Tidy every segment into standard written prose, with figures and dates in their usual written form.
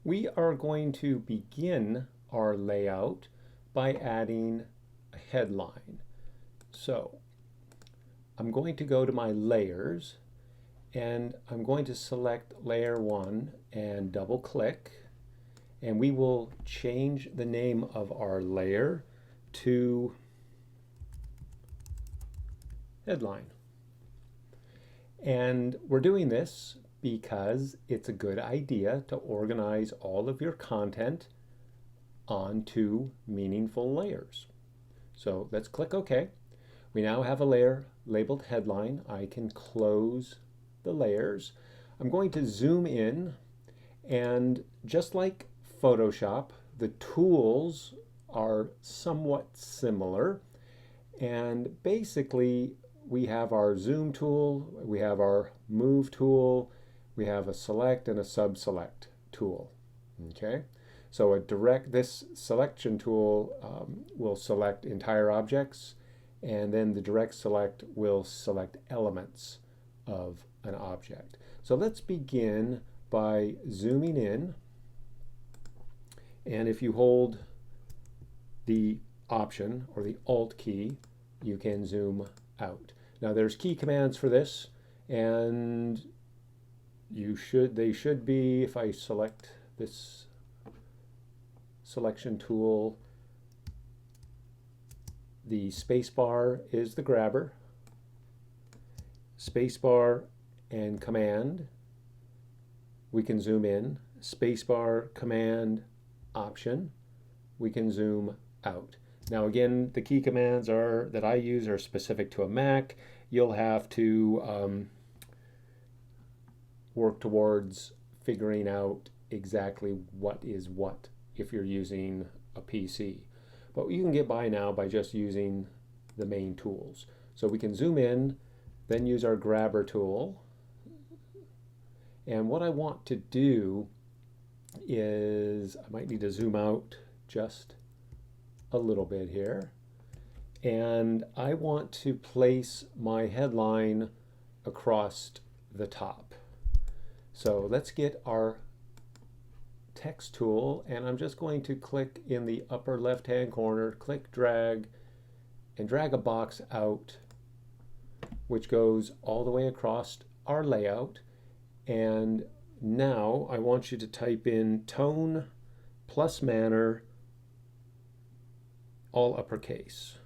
We are going to begin our layout by adding a headline. So I'm going to go to my layers and I'm going to select layer 1 and double click, and we will change the name of our layer to headline. And we're doing this because it's a good idea to organize all of your content onto meaningful layers. So let's click OK. We now have a layer labeled headline. I can close the layers. I'm going to zoom in, and just like Photoshop, the tools are somewhat similar. And basically, we have our zoom tool, we have our move tool, we have a select and a sub-select tool. Okay, so this selection tool will select entire objects, and then the direct select will select elements of an object. So let's begin by zooming in, and if you hold the Option or the Alt key, you can zoom out. Now there's key commands for this, and they should be, if I select this selection tool, the spacebar is the grabber, spacebar and command, we can zoom in, spacebar, command, Option, we can zoom out. Now again, the key commands that I use are specific to a Mac. You'll have to work towards figuring out exactly what is what if you're using a PC. But you can get by now by just using the main tools. So we can zoom in, then use our grabber tool. And what I want to do is, I might need to zoom out just a little bit here, and I want to place my headline across the top. So let's get our text tool, and I'm just going to click in the upper left hand corner, click drag, and drag a box out which goes all the way across our layout. And now I want you to type in Tone+Manner, all uppercase.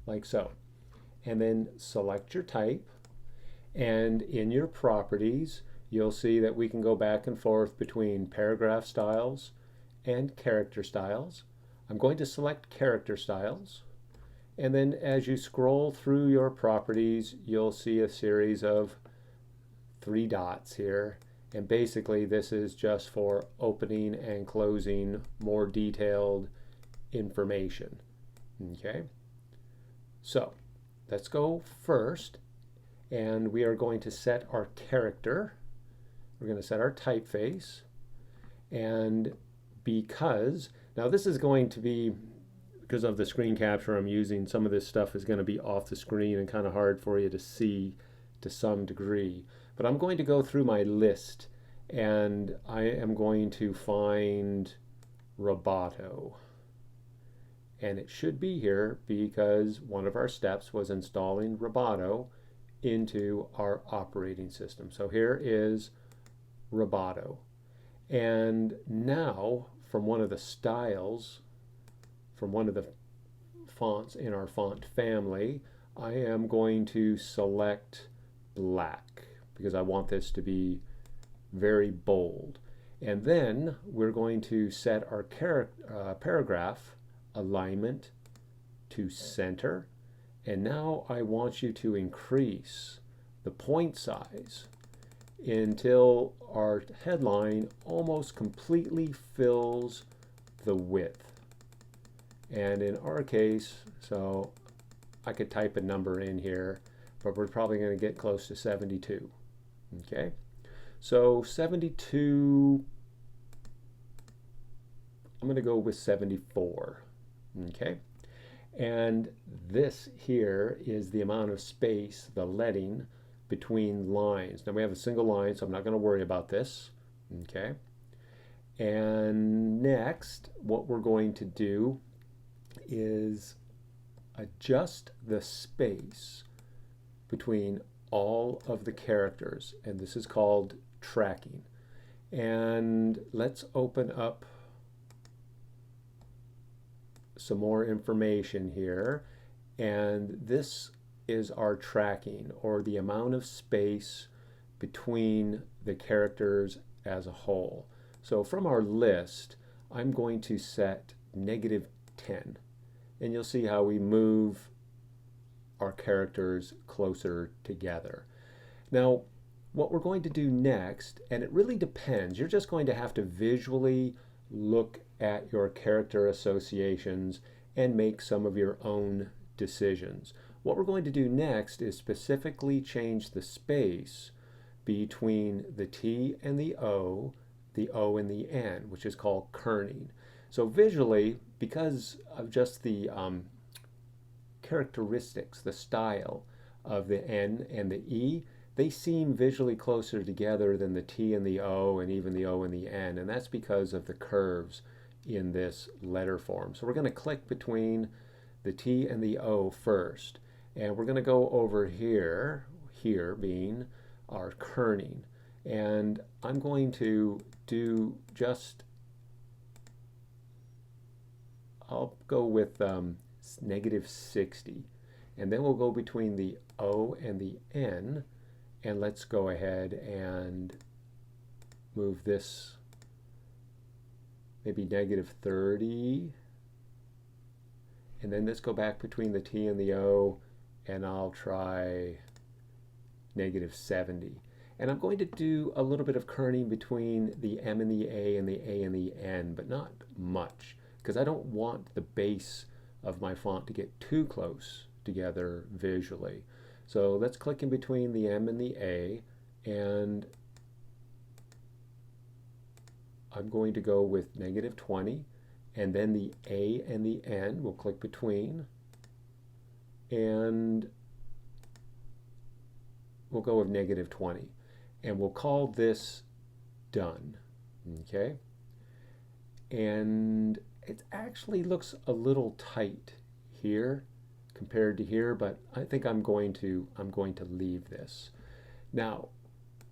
Like so. And then select your type, and in your properties you'll see that we can go back and forth between paragraph styles and character styles. I'm going to select character styles, and then as you scroll through your properties you'll see a series of 3 dots here. And basically this is just for opening and closing more detailed information. Okay, so let's go first, and we are going to set our character. We're going to set our typeface, and now this is going to be, because of the screen capture I'm using, some of this stuff is going to be off the screen and kind of hard for you to see to some degree. But I'm going to go through my list, and I am going to find Roboto. And it should be here because one of our steps was installing Roboto into our operating system. So here is Roboto. And now from one of the styles, from one of the fonts in our font family, I am going to select black because I want this to be very bold. And then we're going to set our paragraph alignment to center. And now I want you to increase the point size until our headline almost completely fills the width. And in our case, so I could type a number in here, but we're probably going to get close to 72. Okay, so 72, I'm going to go with 74. Okay, and this here is the amount of space, the leading, between lines. Now we have a single line, so I'm not going to worry about this. Okay. And next, what we're going to do is adjust the space between all of the characters, and this is called tracking. And let's open up some more information here, and this is our tracking, or the amount of space between the characters as a whole. So from our list, I'm going to set -10, and you'll see how we move our characters closer together. Now, what we're going to do next, and it really depends, you're just going to have to visually look at your character associations and make some of your own decisions. What we're going to do next is specifically change the space between the T and the O and the N, which is called kerning. So visually, because of just the characteristics, the style of the N and the E, they seem visually closer together than the T and the O and even the O and the N, and that's because of the curves in this letter form. So we're going to click between the T and the O first, and we're going to go over here being our kerning, and I'm going to do I'll go with -60, and then we'll go between the O and the N, and let's go ahead and move this maybe -30, and then let's go back between the T and the O, and I'll try -70. And I'm going to do a little bit of kerning between the M and the A and the A and the N, but not much, because I don't want the base of my font to get too close together visually. So let's click in between the M and the A, and I'm going to go with -20, and then the A and the N we'll click between, and we'll go with -20, and we'll call this done. Okay, and it actually looks a little tight here compared to here, but I think I'm going to leave this. Now,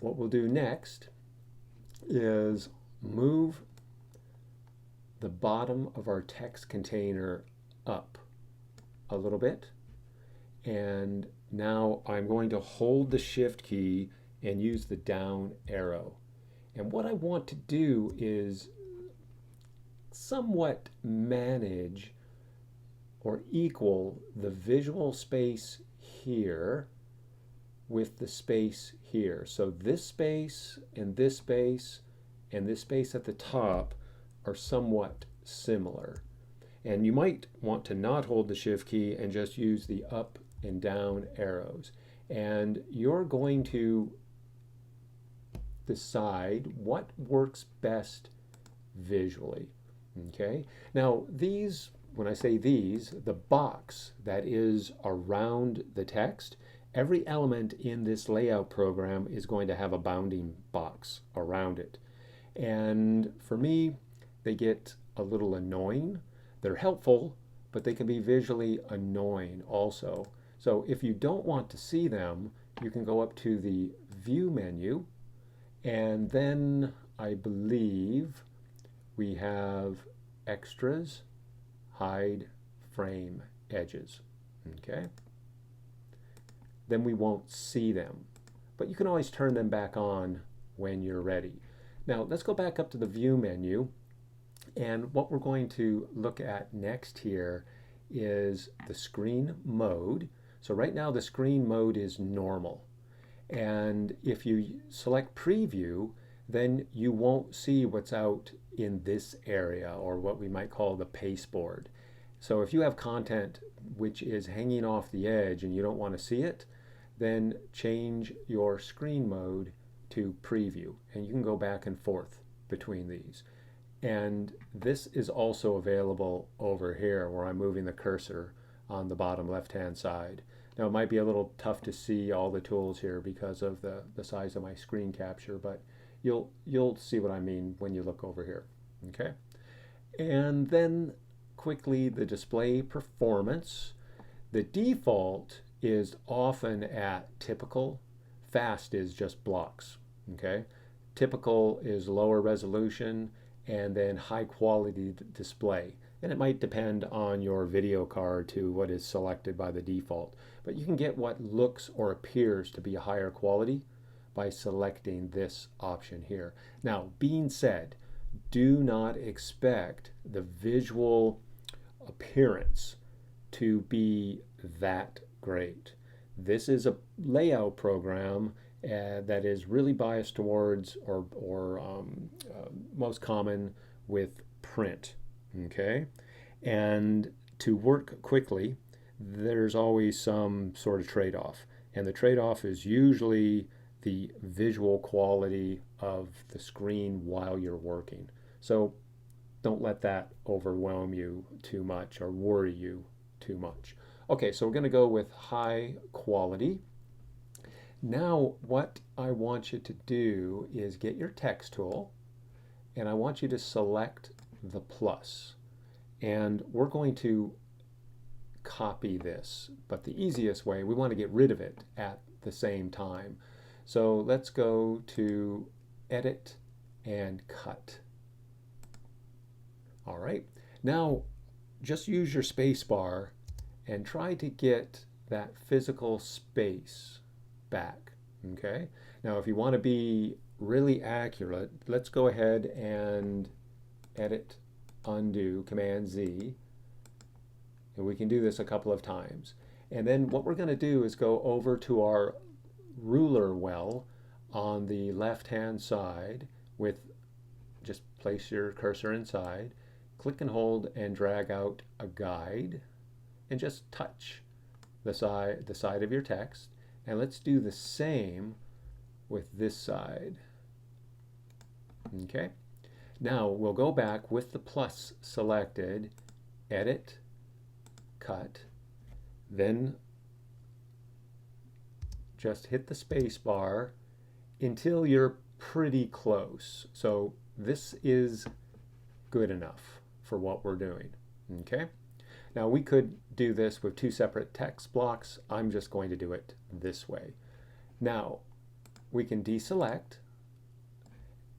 what we'll do next is move the bottom of our text container up a little bit, and now I'm going to hold the Shift key and use the down arrow. And what I want to do is somewhat manage or equal the visual space here with the space here. So this space and this space and this space at the top are somewhat similar. And you might want to not hold the Shift key and just use the up and down arrows. And you're going to decide what works best visually. Okay, now these, when I say these, the box that is around the text, every element in this layout program is going to have a bounding box around it. And for me, they get a little annoying. They're helpful, but they can be visually annoying also. So if you don't want to see them, you can go up to the View menu, and then I believe we have Extras, Hide Frame Edges. Okay? Then we won't see them, but you can always turn them back on when you're ready. Now let's go back up to the View menu, and what we're going to look at next here is the screen mode. So right now the screen mode is normal, and if you select Preview, then you won't see what's out in this area, or what we might call the pasteboard. So if you have content which is hanging off the edge and you don't want to see it, then change your screen mode to Preview, and you can go back and forth between these. And this is also available over here where I'm moving the cursor on the bottom left hand side. Now it might be a little tough to see all the tools here because of the size of my screen capture, but you'll see what I mean when you look over here. Okay? And then quickly the display performance. The default is often at typical. Fast is just blocks. Okay? Typical is lower resolution, and then high quality display. And it might depend on your video card to what is selected by the default. But you can get what looks or appears to be a higher quality by selecting this option here. Now, being said, do not expect the visual appearance to be that great. This is a layout program that is really biased towards or most common with print. Okay, and to work quickly, there's always some sort of trade-off, and the trade-off is usually the visual quality of the screen while you're working. So don't let that overwhelm you too much or worry you too much. Okay, so we're going to go with high quality. Now what I want you to do is get your text tool, and I want you to select the plus. And we're going to copy this, but the easiest way, we want to get rid of it at the same time. So let's go to Edit and Cut. All right, now just use your space bar and try to get that physical space back. Okay, now if you want to be really accurate, let's go ahead and Edit, Undo, Command Z, and we can do this a couple of times. And then what we're going to do is go over to our ruler well on the left hand side with, just place your cursor inside, click and hold and drag out a guide, and just touch the side of your text. And let's do the same with this side. Okay. Now we'll go back with the plus selected, Edit, Cut, then just hit the space bar until you're pretty close. So this is good enough for what we're doing. Okay. Now we could do this with two separate text blocks. I'm just going to do it this way. Now we can deselect,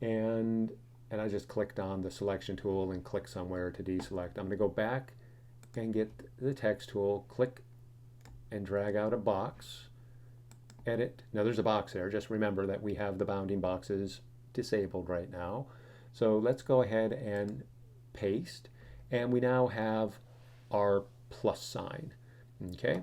and I just clicked on the selection tool and click somewhere to deselect. I'm going to go back and get the text tool, click and drag out a box, edit. Now there's a box there. Just remember that we have the bounding boxes disabled right now. So let's go ahead and paste, and we now have our plus sign. Okay.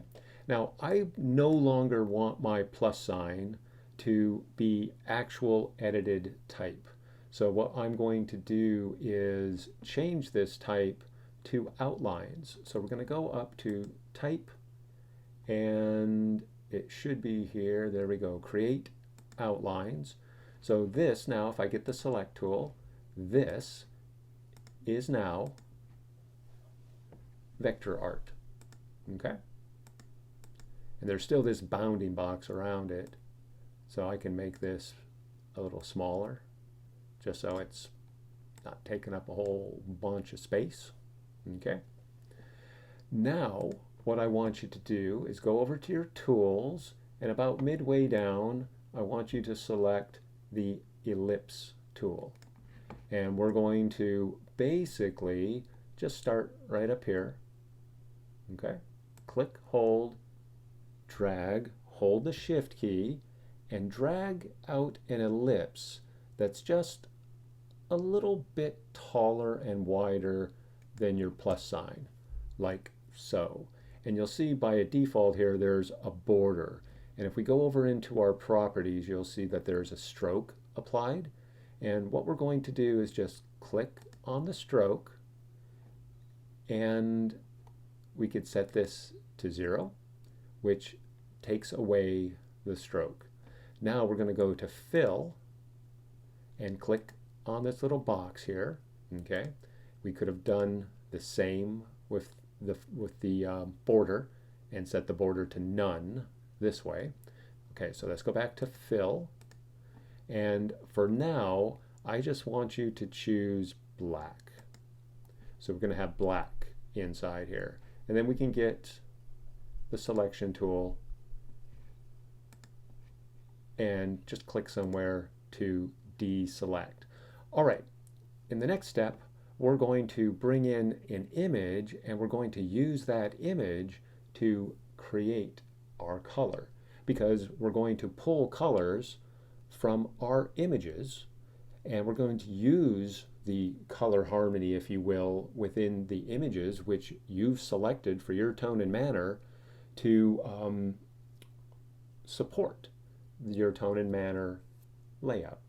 Now I no longer want my plus sign to be actual edited type. So what I'm going to do is change this type to outlines. So we're going to go up to type, and it should be here. There we go. Create outlines. So this now, if I get the select tool, this is now vector art. Okay? And there's still this bounding box around it. So I can make this a little smaller, just so it's not taking up a whole bunch of space. Okay. Now what I want you to do is go over to your tools, and about midway down I want you to select the ellipse tool, and we're going to basically just start right up here. Okay, click, hold, drag, hold the shift key, and drag out an ellipse that's just a little bit taller and wider than your plus sign, like so. And you'll see by a default here there's a border, and if we go over into our properties, you'll see that there's a stroke applied, and what we're going to do is just click on the stroke, and we could set this to 0, which takes away the stroke. Now we're going to go to fill and click on this little box here. Okay, we could have done the same with the border and set the border to none this way. Okay, so let's go back to fill. And for now, I just want you to choose black. So we're going to have black inside here. And then we can get the selection tool and just click somewhere to deselect. All right, in the next step, we're going to bring in an image and we're going to use that image to create our color, because we're going to pull colors from our images and we're going to use the color harmony, if you will, within the images which you've selected for your tone and manner to support your tone and manner layout.